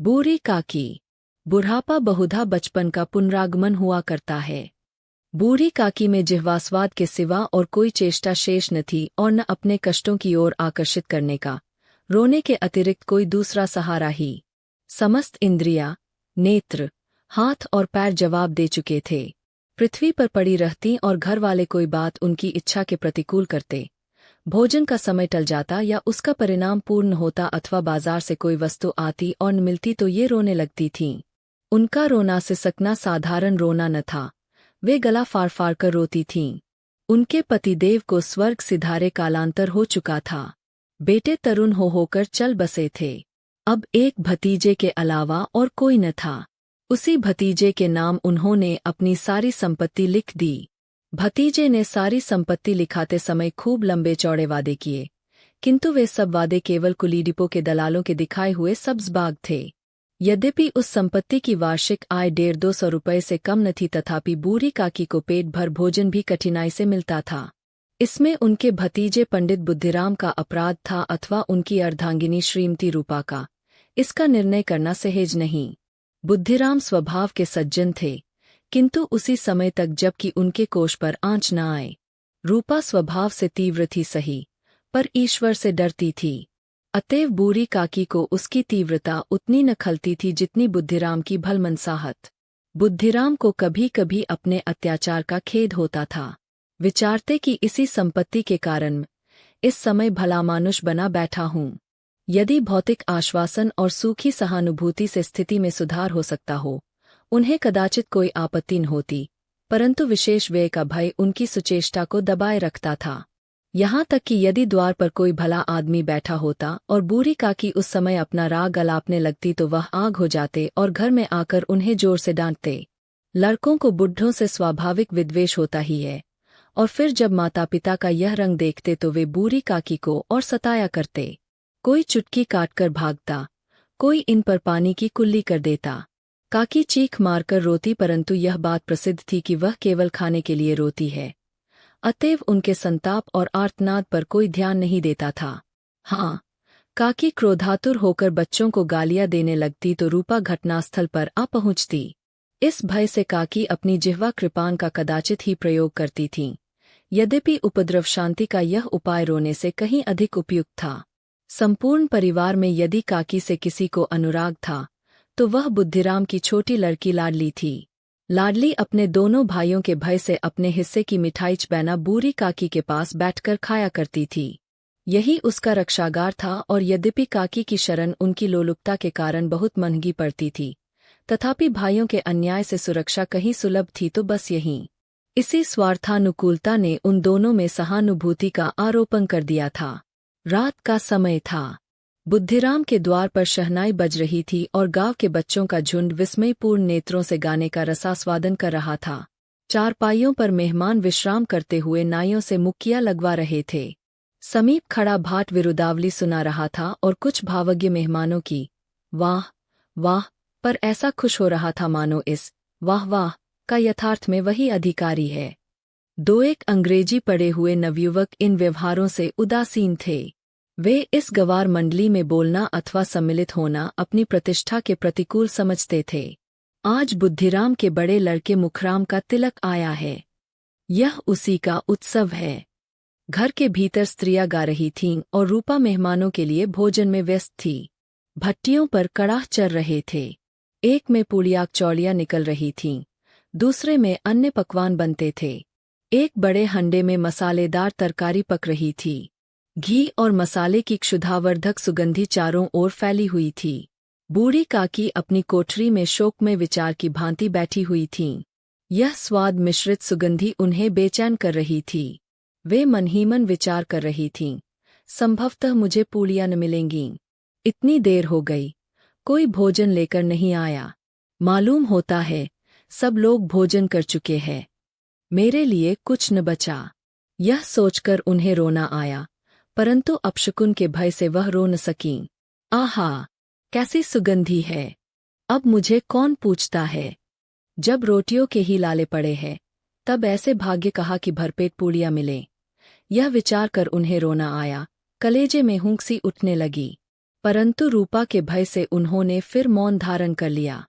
बूढ़ी काकी। बुढ़ापा बहुधा बचपन का पुनरागमन हुआ करता है। बूढ़ी काकी में जिह्वास्वाद के सिवा और कोई चेष्टा शेष न थी और न अपने कष्टों की ओर आकर्षित करने का, रोने के अतिरिक्त कोई दूसरा सहारा ही। समस्त इंद्रियां, नेत्र, हाथ और पैर जवाब दे चुके थे। पृथ्वी पर पड़ी रहती और घर वाले कोई बात उनकी इच्छा के प्रतिकूल करते। भोजन का समय टल जाता या उसका परिणाम पूर्ण होता अथवा बाजार से कोई वस्तु आती और न मिलती तो ये रोने लगती थीं। उनका रोना सिसकना साधारण रोना न था, वे गला फाड़ फाड़ कर रोती थीं। उनके पतिदेव को स्वर्ग सिधारे कालांतर हो चुका था। बेटे तरुण होकर चल बसे थे। अब एक भतीजे के अलावा और कोई न था। उसी भतीजे के नाम उन्होंने अपनी सारी संपत्ति लिख दी। भतीजे ने सारी संपत्ति लिखाते समय खूब लंबे चौड़े वादे किए, किंतु वे सब वादे केवल कुलीडिपों के दलालों के दिखाए हुए सब्ज बाग थे। यद्यपि उस संपत्ति की वार्षिक आय 150-200 रुपये से कम न थी, तथापि बूढ़ी काकी को पेट भर भोजन भी कठिनाई से मिलता था। इसमें उनके भतीजे पंडित बुद्धिराम का अपराध था अथवा उनकी अर्धांगिनी श्रीमती रूपा का, इसका निर्णय करना सहज नहीं। बुद्धिराम स्वभाव के सज्जन थे, किंतु उसी समय तक जबकि उनके कोष पर आंच न आए। रूपा स्वभाव से तीव्र थी सही, पर ईश्वर से डरती थी। अतएव बूढ़ी काकी को उसकी तीव्रता उतनी न खलती थी जितनी बुद्धिराम की भलमनसाहत। बुद्धिराम को कभी कभी अपने अत्याचार का खेद होता था। विचारते कि इसी संपत्ति के कारण इस समय भला मानुष बना बैठा हूँ। यदि भौतिक आश्वासन और सूखी सहानुभूति से स्थिति में सुधार हो सकता हो, उन्हें कदाचित कोई आपत्ति न होती, परंतु विशेष व्यय का भय उनकी सुचेष्टा को दबाए रखता था। यहाँ तक कि यदि द्वार पर कोई भला आदमी बैठा होता और बूढ़ी काकी उस समय अपना राग अलापने लगती तो वह आग हो जाते और घर में आकर उन्हें जोर से डांटते। लड़कों को बुढ़ों से स्वाभाविक विद्वेष होता ही है, और फिर जब माता पिता का यह रंग देखते तो वे बूढ़ी काकी को और सताया करते। कोई चुटकी काटकर भागता, कोई इन पर पानी की कुल्ली कर देता। काकी चीख मारकर रोती, परंतु यह बात प्रसिद्ध थी कि वह केवल खाने के लिए रोती है। अतएव उनके संताप और आर्तनाद पर कोई ध्यान नहीं देता था। हाँ, काकी क्रोधातुर होकर बच्चों को गालियां देने लगती तो रूपा घटनास्थल पर आ पहुंचती। इस भय से काकी अपनी जिह्वा कृपान का कदाचित ही प्रयोग करती थीं। यद्यपि उपद्रव शांति का यह उपाय रोने से कहीं अधिक उपयुक्त था। संपूर्ण परिवार में यदि काकी से किसी को अनुराग था, तो वह बुद्धिराम की छोटी लड़की लाडली थी। लाडली अपने दोनों भाइयों के भय से अपने हिस्से की मिठाई चबैना बूढ़ी काकी के पास बैठकर खाया करती थी। यही उसका रक्षागार था, और यद्यपि काकी की शरण उनकी लोलुपता के कारण बहुत महंगी पड़ती थी, तथापि भाइयों के अन्याय से सुरक्षा कहीं सुलभ थी तो बस यहीं। इसी स्वार्थानुकूलता ने उन दोनों में सहानुभूति का आरोपण कर दिया था। रात का समय था। बुद्धिराम के द्वार पर शहनाई बज रही थी और गांव के बच्चों का झुंड विस्मयपूर्ण नेत्रों से गाने का रसास्वादन कर रहा था। चारपाइयों पर मेहमान विश्राम करते हुए नाइयों से मुक्कियां लगवा रहे थे। समीप खड़ा भाट विरुदावली सुना रहा था और कुछ भावज्ञ मेहमानों की वाह वाह पर ऐसा खुश हो रहा था मानो इस वाह वाह का यथार्थ में वही अधिकारी है। दो एक अंग्रेजी पढ़े हुए नवयुवक इन व्यवहारों से उदासीन थे। वे इस गवार मंडली में बोलना अथवा सम्मिलित होना अपनी प्रतिष्ठा के प्रतिकूल समझते थे। आज बुद्धिराम के बड़े लड़के मुखराम का तिलक आया है। यह उसी का उत्सव है। घर के भीतर स्त्रियां गा रही थीं और रूपा मेहमानों के लिए भोजन में व्यस्त थी। भट्टियों पर कड़ाह चल रहे थे। एक में पूड़ियाँ चौड़ियाँ निकल रही थीं, दूसरे में अन्य पकवान बनते थे। एक बड़े हंडे में मसालेदार तरकारी पक रही थी। घी और मसाले की क्षुधावर्धक सुगंधी चारों ओर फैली हुई थी। बूढ़ी काकी अपनी कोठरी में शोकमय विचार की भांति बैठी हुई थीं। यह स्वाद मिश्रित सुगंधी उन्हें बेचैन कर रही थी। वे मन ही मन विचार कर रही थीं, संभवतः मुझे पूड़ियाँ न मिलेंगी। इतनी देर हो गई, कोई भोजन लेकर नहीं आया। मालूम होता है सब लोग भोजन कर चुके हैं, मेरे लिए कुछ न बचा। यह सोचकर उन्हें रोना आया, परंतु अपशकुन के भय से वह रो न सकीं। आहा, कैसी सुगंधी है, अब मुझे कौन पूछता है। जब रोटियों के ही लाले पड़े हैं, तब ऐसे भाग्य कहा कि भरपेट पूड़ियाँ मिलें। यह विचार कर उन्हें रोना आया, कलेजे में हुंकसी उठने लगी। परंतु रूपा के भय से उन्होंने फिर मौन धारण कर लिया।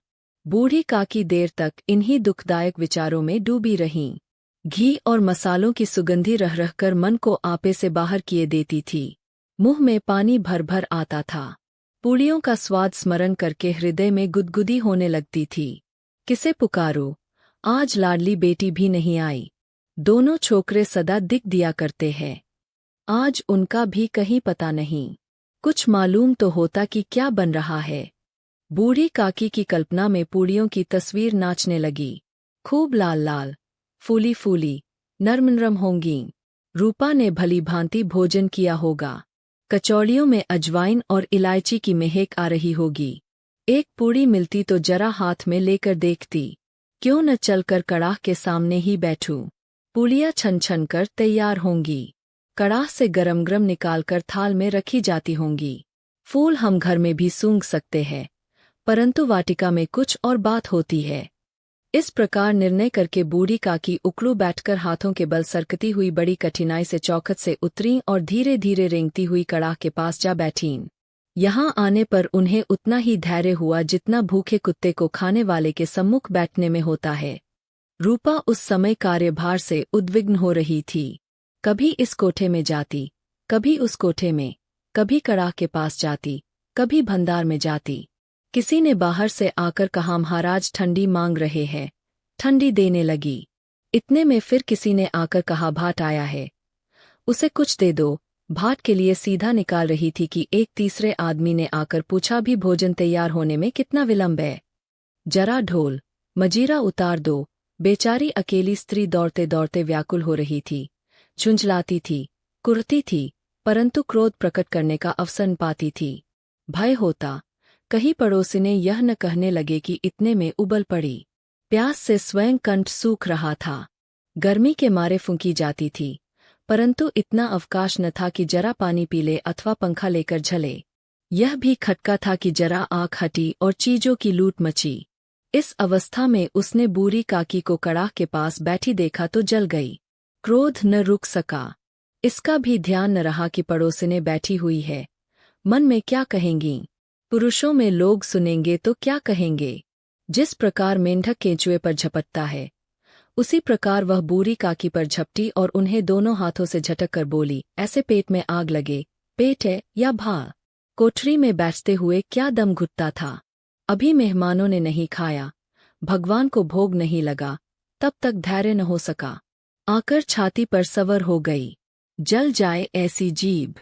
बूढ़ी काकी देर तक इन्हीं दुखदायक विचारों में डूबी रहीं। घी और मसालों की सुगंधी रह रहकर मन को आपे से बाहर किए देती थी। मुंह में पानी भर भर आता था। पूड़ियों का स्वाद स्मरण करके हृदय में गुदगुदी होने लगती थी। किसे पुकारो, आज लाडली बेटी भी नहीं आई। दोनों छोकरे सदा दिख दिया करते हैं, आज उनका भी कहीं पता नहीं। कुछ मालूम तो होता कि क्या बन रहा है। बूढ़ी काकी की कल्पना में पूड़ियों की तस्वीर नाचने लगी। खूब लाल लाल, फूली फूली, नर्म नरम होंगी। रूपा ने भली भांति भोजन किया होगा। कचौड़ियों में अजवाइन और इलायची की महक आ रही होगी। एक पूड़ी मिलती तो जरा हाथ में लेकर देखती। क्यों न चलकर कड़ाह के सामने ही बैठूं। पूड़ियाँ छन छन कर तैयार होंगी। कड़ाह से गरम गरम निकालकर थाल में रखी जाती होंगी। फूल हम घर में भी सूंघ सकते हैं, परंतु वाटिका में कुछ और बात होती है। इस प्रकार निर्णय करके बूढ़ी काकी उकड़ू बैठकर हाथों के बल सरकती हुई बड़ी कठिनाई से चौखट से उतरीं और धीरे धीरे रेंगती हुई कड़ाह के पास जा बैठीं। यहाँ आने पर उन्हें उतना ही धैर्य हुआ जितना भूखे कुत्ते को खाने वाले के सम्मुख बैठने में होता है। रूपा उस समय कार्यभार से उद्विग्न हो रही थी। कभी इस कोठे में जाती, कभी उस कोठे में, कभी कड़ाह के पास जाती, कभी भंडार में जाती। किसी ने बाहर से आकर कहा महाराज ठंडी मांग रहे हैं, ठंडी देने लगी। इतने में फिर किसी ने आकर कहा भाट आया है, उसे कुछ दे दो। भाट के लिए सीधा निकाल रही थी कि एक तीसरे आदमी ने आकर पूछा भी भोजन तैयार होने में कितना विलंब है। जरा ढोल मजीरा उतार दो। बेचारी अकेली स्त्री दौड़ते दौड़ते व्याकुल हो रही थी, झुंझलाती थी, कुर्ती थी, परंतु क्रोध प्रकट करने का अवसर न पाती थी। भय होता कहीं पड़ोसिने यह न कहने लगे कि इतने में उबल पड़ी। प्यास से स्वयं कंठ सूख रहा था। गर्मी के मारे फूंकी जाती थी, परंतु इतना अवकाश न था कि जरा पानी पी ले अथवा पंखा लेकर झले। यह भी खटका था कि जरा आँख हटी और चीजों की लूट मची। इस अवस्था में उसने बूढ़ी काकी को कड़ाह के पास बैठी देखा तो जल गई। क्रोध न रुक सका। इसका भी ध्यान न रहा कि पड़ोसिने बैठी हुई है। मन में क्या कहेंगी, पुरुषों में लोग सुनेंगे तो क्या कहेंगे। जिस प्रकार मेंढक केंचुए पर झपटता है, उसी प्रकार वह बूढ़ी काकी पर झपटी और उन्हें दोनों हाथों से झटक कर बोली, ऐसे पेट में आग लगे, पेट है या भा। कोठरी में बैठते हुए क्या दम घुटता था। अभी मेहमानों ने नहीं खाया, भगवान को भोग नहीं लगा, तब तक धैर्य न हो सका। आकर छाती पर सवर हो गई। जल जाए ऐसी जीभ।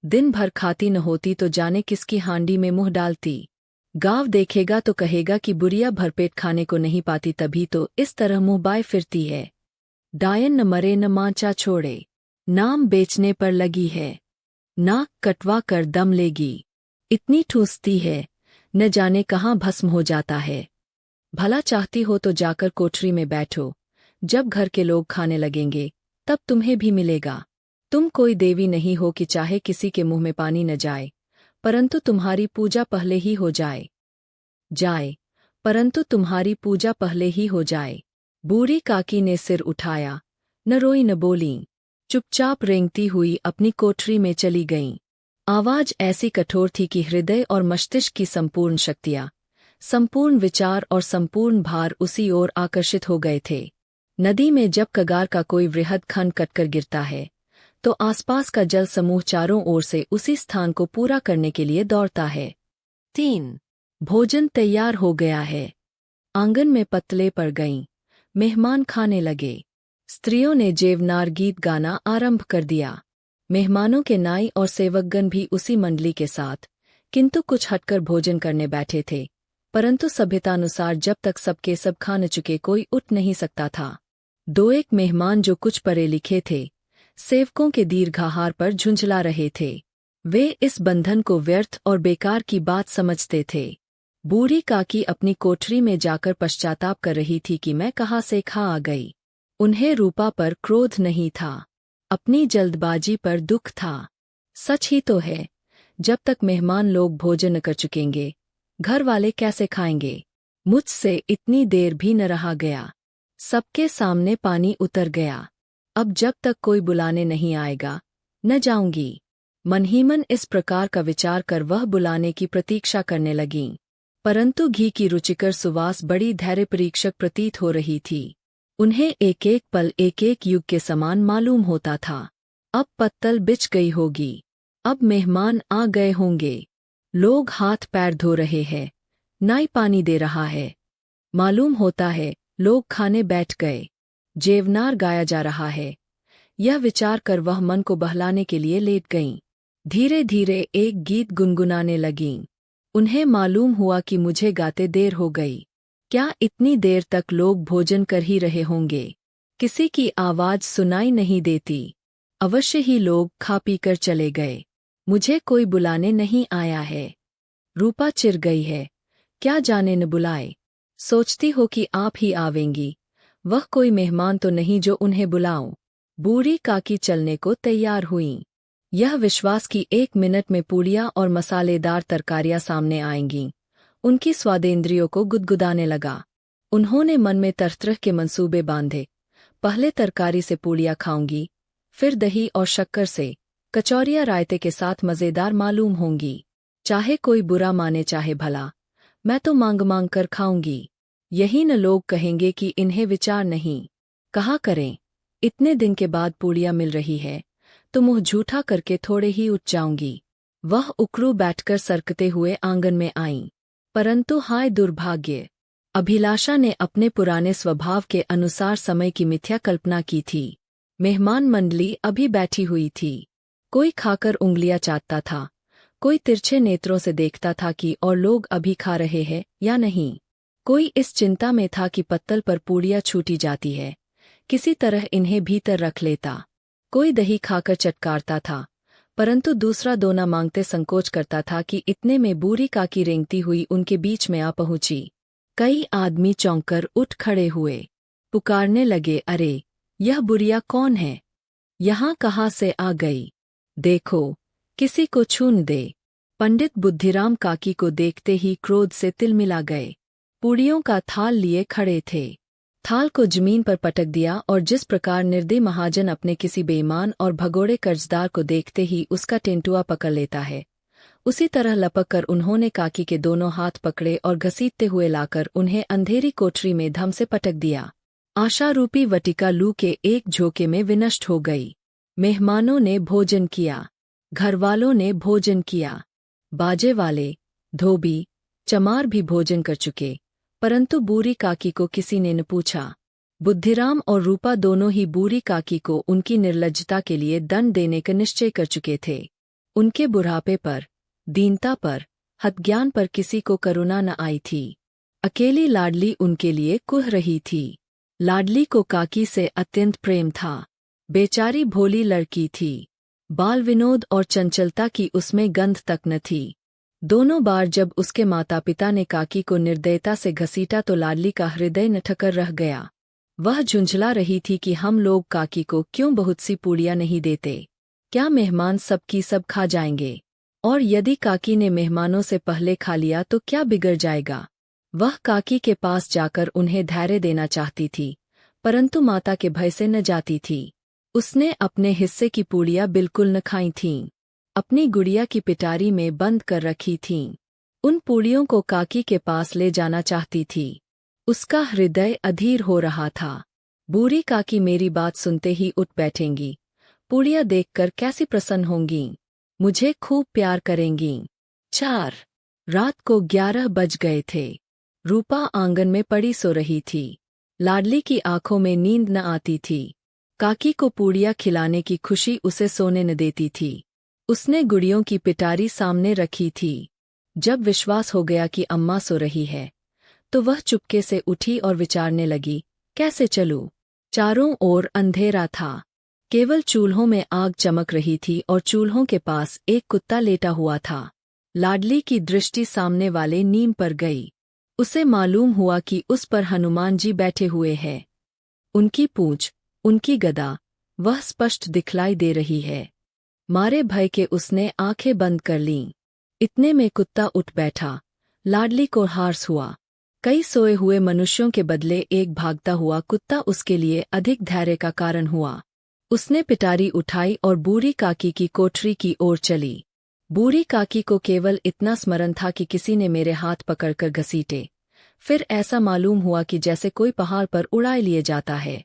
दिन भर खाती न होती तो जाने किसकी हांडी में मुंह डालती। गांव देखेगा तो कहेगा कि बुढ़िया भरपेट खाने को नहीं पाती, तभी तो इस तरह मुंह बाय फिरती है। डायन न मरे न मांचा छोड़े, नाम बेचने पर लगी है। नाक कटवा कर दम लेगी, इतनी ठूसती है, न जाने कहाँ भस्म हो जाता है। भला चाहती हो तो जाकर कोठरी में बैठो, जब घर के लोग खाने लगेंगे तब तुम्हें भी मिलेगा। तुम कोई देवी नहीं हो कि चाहे किसी के मुंह में पानी न जाए, परंतु तुम्हारी पूजा पहले ही हो जाए, परंतु तुम्हारी पूजा पहले ही हो जाए। बूढ़ी काकी ने सिर उठाया, न रोई न बोली, चुपचाप रेंगती हुई अपनी कोठरी में चली गईं। आवाज ऐसी कठोर थी कि हृदय और मस्तिष्क की संपूर्ण शक्तियाँ, संपूर्ण विचार और संपूर्ण भार उसी ओर आकर्षित हो गए थे। नदी में जब कगार का कोई वृहद खंड कटकर गिरता है, तो आसपास का जल समूह चारों ओर से उसी स्थान को पूरा करने के लिए दौड़ता है। 3. भोजन तैयार हो गया है। आंगन में पत्तलें पड़ गईं। मेहमान खाने लगे। स्त्रियों ने जेवनार गीत गाना आरंभ कर दिया। मेहमानों के नाई और सेवकगण भी उसी मंडली के साथ, किंतु कुछ हटकर भोजन करने बैठे थे, परंतु सभ्यतानुसार जब तक सबके सब खा न चुके कोई उठ नहीं सकता था। दो एक मेहमान जो कुछ पढ़े लिखे थे, सेवकों के दीर्घाहार पर झुंझला रहे थे। वे इस बंधन को व्यर्थ और बेकार की बात समझते थे। बूढ़ी काकी अपनी कोठरी में जाकर पश्चाताप कर रही थी कि मैं कहाँ से खा आ गई। उन्हें रूपा पर क्रोध नहीं था, अपनी जल्दबाजी पर दुख था। सच ही तो है, जब तक मेहमान लोग भोजन न कर चुकेंगे, घर वाले कैसे खाएंगे। मुझसे इतनी देर भी न रहा गया। सबके सामने पानी उतर गया। अब जब तक कोई बुलाने नहीं आएगा, न जाऊंगी। मन ही मन इस प्रकार का विचार कर वह बुलाने की प्रतीक्षा करने लगीं। परंतु घी की रुचिकर सुवास बड़ी धैर्य परीक्षक प्रतीत हो रही थी। उन्हें एक एक पल एक एक युग के समान मालूम होता था। अब पत्तल बिछ गई होगी, अब मेहमान आ गए होंगे, लोग हाथ पैर धो रहे हैं, नाई पानी दे रहा है, मालूम होता है लोग खाने बैठ गए, जेवनार गाया जा रहा है। यह विचार कर वह मन को बहलाने के लिए लेट गईं। धीरे धीरे एक गीत गुनगुनाने लगीं। उन्हें मालूम हुआ कि मुझे गाते देर हो गई। क्या इतनी देर तक लोग भोजन कर ही रहे होंगे? किसी की आवाज सुनाई नहीं देती। अवश्य ही लोग खा पी कर चले गए। मुझे कोई बुलाने नहीं आया है। रूपा चिढ़ गई है, क्या जाने न बुलाए। सोचती हो कि आप ही आवेंगी, वह कोई मेहमान तो नहीं जो उन्हें बुलाऊं। बूढ़ी काकी चलने को तैयार हुईं। यह विश्वास कि 1 मिनट में पूड़ियाँ और मसालेदार तरकारियाँ सामने आएंगी, उनकी स्वादेंद्रियों को गुदगुदाने लगा। उन्होंने मन में तरह के मंसूबे बांधे। पहले तरकारी से पूड़ियाँ खाऊंगी, फिर दही और शक्कर से, कचौरियाँ रायते के साथ मज़ेदार मालूम होंगी। चाहे कोई बुरा माने चाहे भला, मैं तो मांग मांग कर खाऊंगी। यही न लोग कहेंगे कि इन्हें विचार नहीं। कहा करें, इतने दिन के बाद पूड़ियाँ मिल रही है तो मुँह झूठा करके थोड़े ही उठ जाऊंगी। वह उकड़ू बैठकर सरकते हुए आंगन में आईं। परंतु हाय दुर्भाग्य! अभिलाषा ने अपने पुराने स्वभाव के अनुसार समय की मिथ्या कल्पना की थी। मेहमान मंडली अभी बैठी हुई थी। कोई खाकर उंगलियां चाटता था, कोई तिरछे नेत्रों से देखता था कि और लोग अभी खा रहे हैं या नहीं। कोई इस चिंता में था कि पत्तल पर पूड़ियाँ छूटी जाती है, किसी तरह इन्हें भीतर रख लेता। कोई दही खाकर चटकारता था, परंतु दूसरा दोना मांगते संकोच करता था कि इतने में बूढ़ी काकी रेंगती हुई उनके बीच में आ पहुंची। कई आदमी चौंककर उठ खड़े हुए, पुकारने लगे, अरे यह बुढ़िया कौन है? यहाँ कहाँ से आ गई? देखो, किसी को छून दे। पंडित बुद्धिराम काकी को देखते ही क्रोध से तिलमिला गए। पूड़ियों का थाल लिए खड़े थे। थाल को जमीन पर पटक दिया और जिस प्रकार निर्दयी महाजन अपने किसी बेईमान और भगोड़े कर्जदार को देखते ही उसका टेंटुआ पकड़ लेता है, उसी तरह लपक कर उन्होंने काकी के दोनों हाथ पकड़े और घसीटते हुए लाकर उन्हें अंधेरी कोठरी में धम से पटक दिया। आशारूपी वटिका लू के एक झोंके में विनष्ट हो गई। मेहमानों ने भोजन किया, घरवालों ने भोजन किया, बाजे वाले, धोबी, चमार भी भोजन कर चुके, परंतु बूढ़ी काकी को किसी ने न पूछा। बुद्धिराम और रूपा दोनों ही बूढ़ी काकी को उनकी निर्लज्जता के लिए दंड देने का निश्चय कर चुके थे। उनके बुढ़ापे पर, दीनता पर, हतज्ञान पर किसी को करुणा न आई थी। अकेली लाडली उनके लिए कुह रही थी। लाडली को काकी से अत्यंत प्रेम था। बेचारी भोली लड़की थी। बाल विनोद और चंचलता की उसमें गंध तक न थी। दोनों बार जब उसके माता पिता ने काकी को निर्दयता से घसीटा तो लाडली का हृदय न ठकर रह गया। वह झुंझला रही थी कि हम लोग काकी को क्यों बहुत सी पूड़ियाँ नहीं देते? क्या मेहमान सबकी सब खा जाएंगे? और यदि काकी ने मेहमानों से पहले खा लिया तो क्या बिगड़ जाएगा? वह काकी के पास जाकर उन्हें धैर्य देना चाहती थी, परंतु माता के भय से न जाती थी। उसने अपने हिस्से की पूड़ियाँ बिल्कुल न खाई थीं, अपनी गुड़िया की पिटारी में बंद कर रखी थीं। उन पूड़ियों को काकी के पास ले जाना चाहती थी। उसका हृदय अधीर हो रहा था। बूढ़ी काकी मेरी बात सुनते ही उठ बैठेंगी, पूड़ियाँ देखकर कैसी प्रसन्न होंगी, मुझे खूब प्यार करेंगी। 4 रात को 11 बज गए थे। रूपा आंगन में पड़ी सो रही थी। लाडली की आंखों में नींद न आती थी। काकी को पूड़ियाँ खिलाने की खुशी उसे सोने न देती थी। उसने गुड़ियों की पिटारी सामने रखी थी। जब विश्वास हो गया कि अम्मा सो रही है, तो वह चुपके से उठी और विचारने लगी, कैसे चलूं? चारों ओर अंधेरा था। केवल चूल्हों में आग चमक रही थी और चूल्हों के पास एक कुत्ता लेटा हुआ था। लाडली की दृष्टि सामने वाले नीम पर गई। उसे मालूम हुआ कि उस पर हनुमान जी बैठे हुए हैं। उनकी पूंछ, उनकी गदा, वह स्पष्ट दिखलाई दे रही है। मारे भय के उसने आंखें बंद कर लीं। इतने में कुत्ता उठ बैठा। लाडली को हार्स हुआ। कई सोए हुए मनुष्यों के बदले एक भागता हुआ कुत्ता उसके लिए अधिक धैर्य का कारण हुआ। उसने पिटारी उठाई और बूढ़ी काकी की कोठरी की ओर चली। बूढ़ी काकी को केवल इतना स्मरण था कि किसी ने मेरे हाथ पकड़कर घसीटे। फिर ऐसा मालूम हुआ कि जैसे कोई पहाड़ पर उड़ाए लिए जाता है।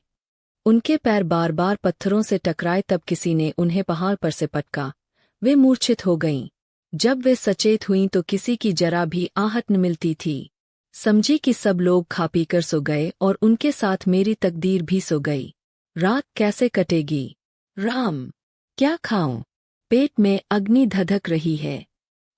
उनके पैर बार बार पत्थरों से टकराए, तब किसी ने उन्हें पहाड़ पर से पटका। वे मूर्छित हो गईं। जब वे सचेत हुईं तो किसी की जरा भी आहट न मिलती थी। समझी कि सब लोग खा पीकर सो गए और उनके साथ मेरी तकदीर भी सो गई। रात कैसे कटेगी? राम, क्या खाऊं? पेट में अग्नि धधक रही है।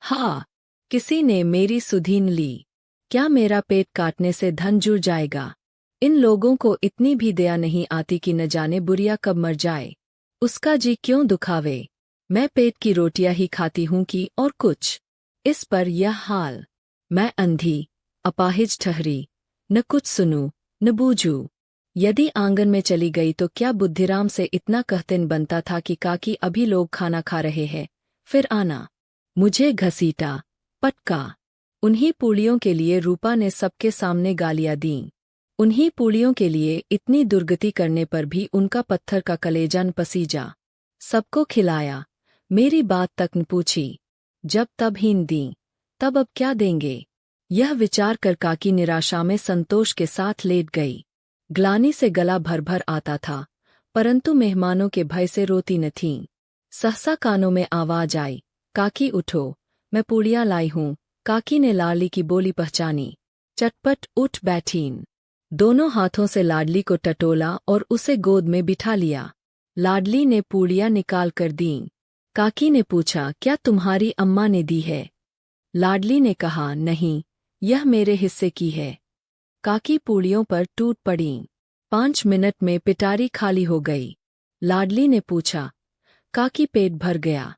हाँ, किसी ने मेरी सुधीन ली। क्या मेरा पेट काटने से धन जुड़ जाएगा? इन लोगों को इतनी भी दया नहीं आती कि न जाने बुढ़िया कब मर जाए। उसका जी क्यों दुखावे? मैं पेट की रोटियां ही खाती हूं कि और कुछ। इस पर यह हाल। मैं अंधी अपाहिज ठहरी, न कुछ सुनूं न बूझूं। यदि आंगन में चली गई तो क्या बुद्धिराम से इतना कहतिन बनता था कि काकी अभी लोग खाना खा रहे हैं, फिर आना। मुझे घसीटा, पटका। उन्हीं पूड़ियों के लिए रूपा ने सबके सामने गालियां दीं। उन्हीं पूड़ियों के लिए इतनी दुर्गति करने पर भी उनका पत्थर का कलेजा न पसीजा। सबको खिलाया, मेरी बात तक न पूछी। जब तब हीन दी, तब अब क्या देंगे? यह विचार कर काकी निराशा में संतोष के साथ लेट गई। ग्लानि से गला भर भर आता था, परंतु मेहमानों के भय से रोती न थीं। सहसा कानों में आवाज आई, काकी उठो, मैं पूड़ियाँ लाई हूँ। काकी ने लाडली की बोली पहचानी। चटपट उठ बैठीं। दोनों हाथों से लाडली को टटोला और उसे गोद में बिठा लिया। लाडली ने पूड़ियाँ निकाल कर दीं। काकी ने पूछा, क्या तुम्हारी अम्मा ने दी है? लाडली ने कहा, नहीं, यह मेरे हिस्से की है। काकी पूड़ियों पर टूट पड़ीं। 5 मिनट में पिटारी खाली हो गई। लाडली ने पूछा, काकी पेट भर गया?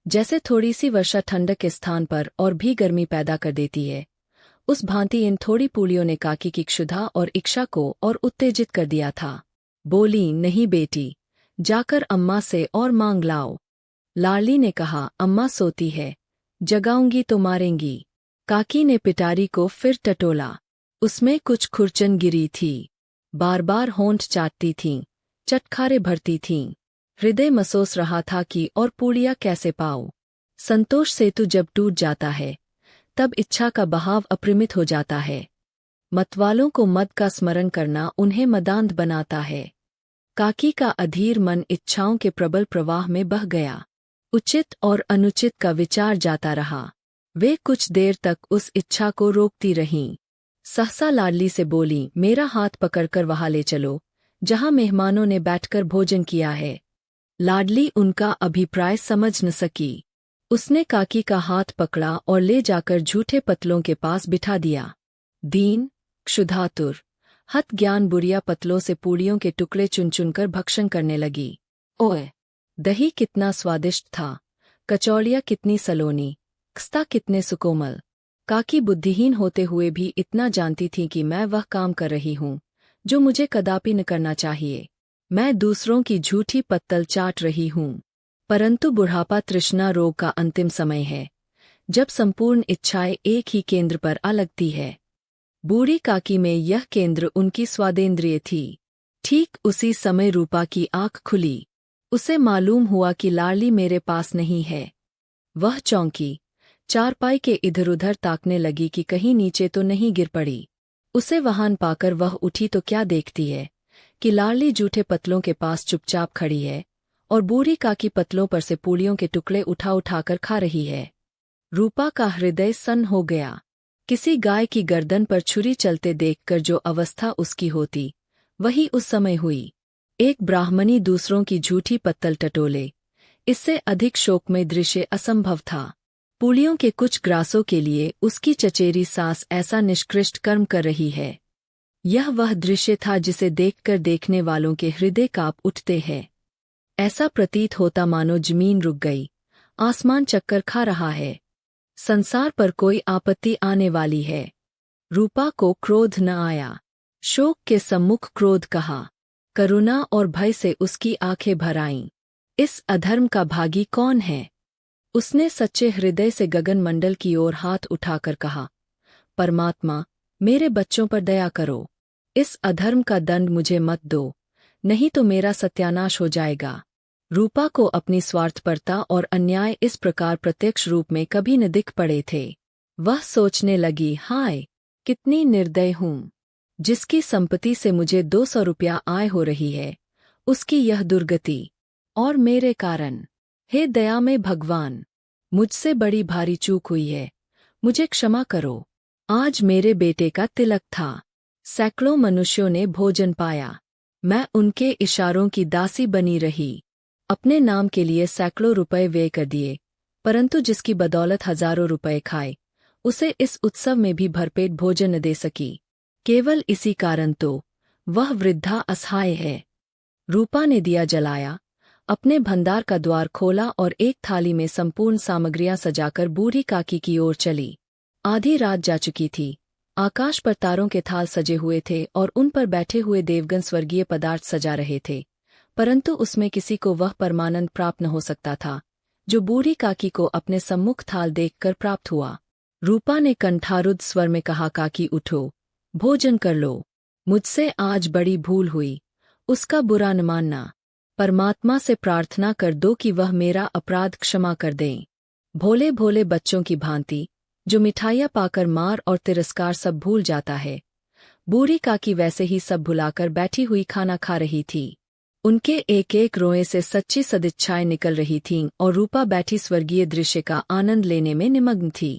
जैसे थोड़ी सी वर्षा ठंडक के स्थान पर और भी गर्मी पैदा कर देती है, उस भांति इन थोड़ी पूड़ियों ने काकी की क्षुधा और इच्छा को और उत्तेजित कर दिया था। बोली, नहीं बेटी, जाकर अम्मा से और मांग लाओ। लाडली ने कहा, अम्मा सोती है, जगाऊंगी तो मारेंगी। काकी ने पिटारी को फिर टटोला। उसमें कुछ खुरचन गिरी थी। बार बार होंठ चाटती थीं, चटखारे भरती थीं। हृदय मसोस रहा था कि और पूड़ियाँ कैसे पाऊं। संतोष सेतु जब टूट जाता है, तब इच्छा का बहाव अपरिमित हो जाता है। मतवालों को मद का स्मरण करना उन्हें मदांध बनाता है। काकी का अधीर मन इच्छाओं के प्रबल प्रवाह में बह गया। उचित और अनुचित का विचार जाता रहा। वे कुछ देर तक उस इच्छा को रोकती रहीं। सहसा लाडली से बोली, मेरा हाथ पकड़कर वहां ले चलो, जहां मेहमानों ने बैठकर भोजन किया है। लाडली उनका अभिप्राय समझ न सकी। उसने काकी का हाथ पकड़ा और ले जाकर झूठे पतलों के पास बिठा दिया। दीन, क्षुधातुर, हत ज्ञान बुढ़िया पतलों से पूड़ियों के टुकड़े चुन चुनकर भक्षण करने लगी। ओए! दही कितना स्वादिष्ट था, कचौड़ियाँ कितनी सलोनी, खस्ता कितने सुकोमल। काकी बुद्धिहीन होते हुए भी इतना जानती थी कि मैं वह काम कर रही हूँ जो मुझे कदापि न करना चाहिए। मैं दूसरों की झूठी पत्तल चाट रही हूँ। परंतु बुढ़ापा तृष्णा रोग का अंतिम समय है, जब संपूर्ण इच्छाएं एक ही केंद्र पर आ लगती है। बूढ़ी काकी में यह केंद्र उनकी स्वादेंद्रिय थी। ठीक उसी समय रूपा की आंख खुली। उसे मालूम हुआ कि लाडली मेरे पास नहीं है। वह चौंकी, चारपाई के इधर उधर ताकने लगी कि कहीं नीचे तो नहीं गिर पड़ी। उसे वहां पाकर वह उठी तो क्या देखती है कि लाडली जूठे पतलों के पास चुपचाप खड़ी है और बूढ़ी काकी पतलों पर से पूड़ियों के टुकड़े उठा उठाकर खा रही है। रूपा का हृदय सन्न हो गया। किसी गाय की गर्दन पर छुरी चलते देखकर जो अवस्था उसकी होती, वही उस समय हुई। एक ब्राह्मणी दूसरों की झूठी पत्तल टटोले, इससे अधिक शोकमय दृश्य असंभव था। पूड़ियों के कुछ ग्रासों के लिए उसकी चचेरी सास ऐसा निष्कृष्ट कर्म कर रही है। यह वह दृश्य था जिसे देखकर देखने वालों के हृदय कांप उठते हैं। ऐसा प्रतीत होता मानो जमीन रुक गई, आसमान चक्कर खा रहा है, संसार पर कोई आपत्ति आने वाली है। रूपा को क्रोध न आया। शोक के सम्मुख क्रोध कहा। करुणा और भय से उसकी आंखें भर आईं। इस अधर्म का भागी कौन है? उसने सच्चे हृदय से गगन मंडल की ओर हाथ उठाकर कहा, परमात्मा, मेरे बच्चों पर दया करो। इस अधर्म का दंड मुझे मत दो, नहीं तो मेरा सत्यानाश हो जाएगा। रूपा को अपनी स्वार्थपरता और अन्याय इस प्रकार प्रत्यक्ष रूप में कभी न दिख पड़े थे। वह सोचने लगी, हाय कितनी निर्दय हूँ। जिसकी संपत्ति से मुझे 200 रुपया आय हो रही है, उसकी यह दुर्गति, और मेरे कारण। हे दयामय भगवान, मुझसे बड़ी भारी चूक हुई है, मुझे क्षमा करो। आज मेरे बेटे का तिलक था। सैकड़ों मनुष्यों ने भोजन पाया, मैं उनके इशारों की दासी बनी रही। अपने नाम के लिए सैकड़ों रुपए व्यय कर दिए, परंतु जिसकी बदौलत हजारों रुपए खाए, उसे इस उत्सव में भी भरपेट भोजन न दे सकी। केवल इसी कारण तो वह वृद्धा असहाय है। रूपा ने दिया जलाया, अपने भंडार का द्वार खोला और एक थाली में संपूर्ण सामग्रियां सजाकर बूढ़ी काकी की ओर चली। आधी रात जा चुकी थी। आकाश पर तारों के थाल सजे हुए थे और उन पर बैठे हुए देवगण स्वर्गीय पदार्थ सजा रहे थे, परंतु उसमें किसी को वह परमानंद प्राप्त न हो सकता था जो बूढ़ी काकी को अपने सम्मुख थाल देखकर प्राप्त हुआ। रूपा ने कंठारुद्ध स्वर में कहा, काकी उठो, भोजन कर लो। मुझसे आज बड़ी भूल हुई, उसका बुरा न मानना। परमात्मा से प्रार्थना कर दो कि वह मेरा अपराध क्षमा कर दें। भोले भोले बच्चों की भांति जो मिठाइयाँ पाकर मार और तिरस्कार सब भूल जाता है, बूढ़ी काकी वैसे ही सब भुलाकर बैठी हुई खाना खा रही थी। उनके एक एक रोए से सच्ची सदिच्छाएं निकल रही थीं और रूपा बैठी स्वर्गीय दृश्य का आनंद लेने में निमग्न थी।